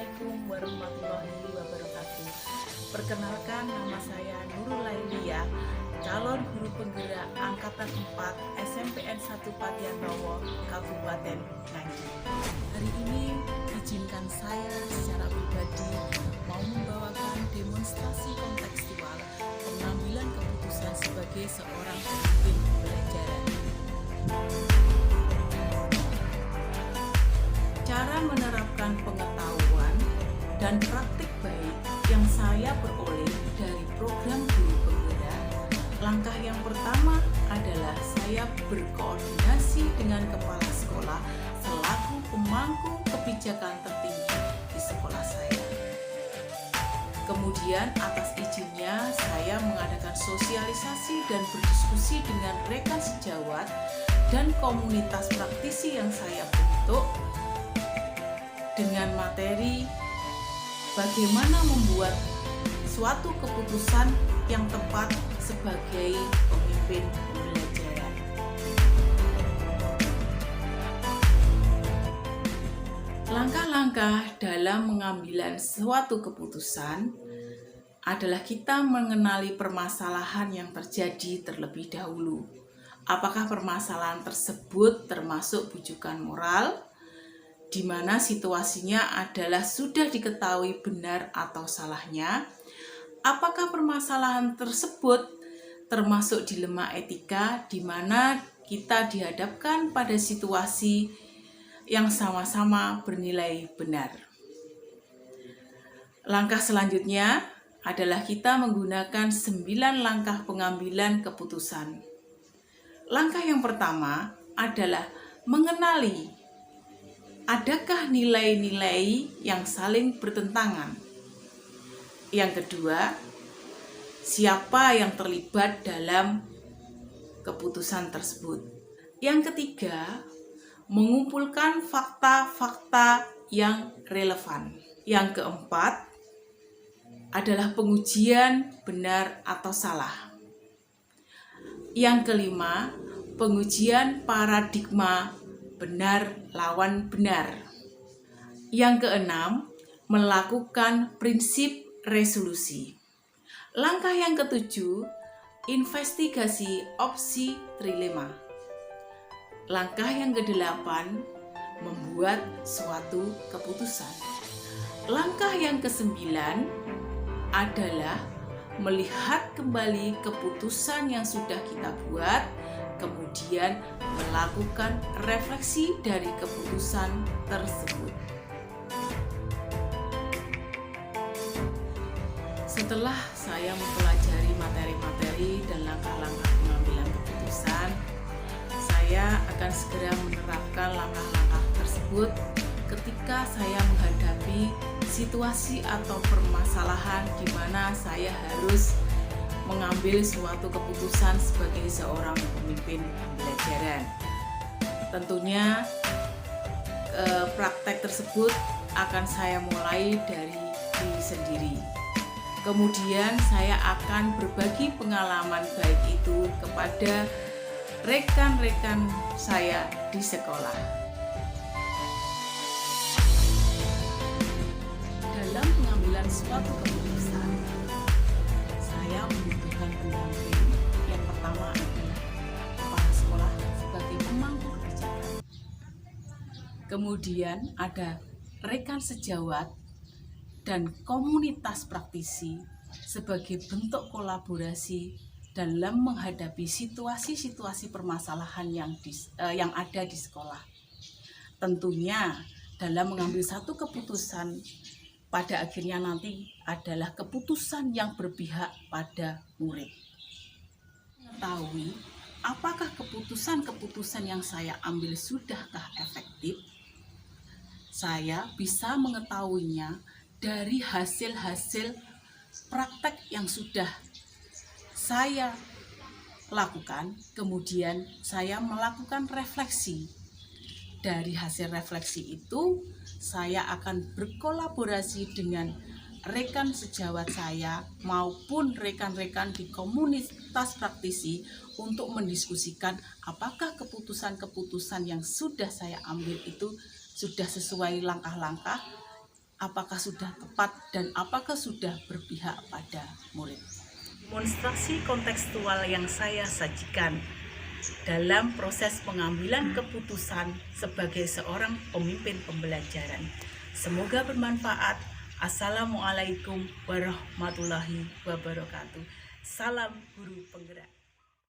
Assalamualaikum warahmatullahi wabarakatuh. Perkenalkan, nama saya Nurul Lailia, calon guru penggerak Angkatan 4 SMPN 1 Patiantowo, Kabupaten Nganjuk. Hari ini izinkan saya secara pribadi mau membawakan demonstrasi kontekstual pengambilan keputusan sebagai seorang pemimpin pembelajaran. Cara menerapkan pengetahuan dan praktik baik yang saya peroleh dari program guru penggerak. Langkah yang pertama adalah saya berkoordinasi dengan kepala sekolah selaku pemangku kebijakan tertinggi di sekolah saya. Kemudian atas izinnya saya mengadakan sosialisasi dan berdiskusi dengan rekan sejawat dan komunitas praktisi yang saya bentuk dengan materi bagaimana membuat suatu keputusan yang tepat sebagai pemimpin pembelajaran. Langkah-langkah dalam mengambil suatu keputusan adalah kita mengenali permasalahan yang terjadi terlebih dahulu. Apakah permasalahan tersebut termasuk bujukan moral, di mana situasinya adalah sudah diketahui benar atau salahnya? Apakah permasalahan tersebut termasuk dilema etika, di mana kita dihadapkan pada situasi yang sama-sama bernilai benar? Langkah selanjutnya adalah kita menggunakan 9 langkah pengambilan keputusan. Langkah yang pertama adalah mengenali adakah nilai-nilai yang saling bertentangan. Yang kedua, siapa yang terlibat dalam keputusan tersebut. Yang ketiga, mengumpulkan fakta-fakta yang relevan. Yang keempat adalah pengujian benar atau salah. Yang kelima, pengujian paradigma benar lawan benar. Yang keenam, melakukan prinsip resolusi. Langkah yang ketujuh, investigasi opsi trilema. Langkah yang kedelapan, membuat suatu keputusan. Langkah yang kesembilan adalah melihat kembali keputusan yang sudah kita buat, kemudian melakukan refleksi dari keputusan tersebut. Setelah saya mempelajari materi-materi dan langkah-langkah pengambilan keputusan, saya akan segera menerapkan langkah-langkah tersebut ketika saya menghadapi situasi atau permasalahan di mana saya harus mengambil suatu keputusan sebagai seorang pemimpin pembelajaran. Tentunya praktek tersebut akan saya mulai dari diri sendiri. Kemudian saya akan berbagi pengalaman baik itu kepada rekan-rekan saya di sekolah. Dalam pengambilan suatu keputusan, saya membutuhkan pendamping. Yang pertama adalah kepala sekolah sebagai pemangku kebijakan. Kemudian ada rekan sejawat dan komunitas praktisi sebagai bentuk kolaborasi dalam menghadapi situasi-situasi permasalahan yang ada di sekolah. Tentunya dalam mengambil satu keputusan pada akhirnya nanti adalah keputusan yang berpihak pada murid. Mengetahui apakah keputusan-keputusan yang saya ambil sudahkah efektif, saya bisa mengetahuinya dari hasil-hasil praktek yang sudah saya lakukan. Kemudian saya melakukan refleksi. Dari hasil refleksi itu, saya akan berkolaborasi dengan rekan sejawat saya maupun rekan-rekan di komunitas praktisi untuk mendiskusikan apakah keputusan-keputusan yang sudah saya ambil itu sudah sesuai langkah-langkah apakah sudah tepat dan apakah sudah berpihak pada murid. Demonstrasi kontekstual yang saya sajikan dalam proses pengambilan keputusan sebagai seorang pemimpin pembelajaran. Semoga bermanfaat. Assalamualaikum warahmatullahi wabarakatuh. Salam guru penggerak.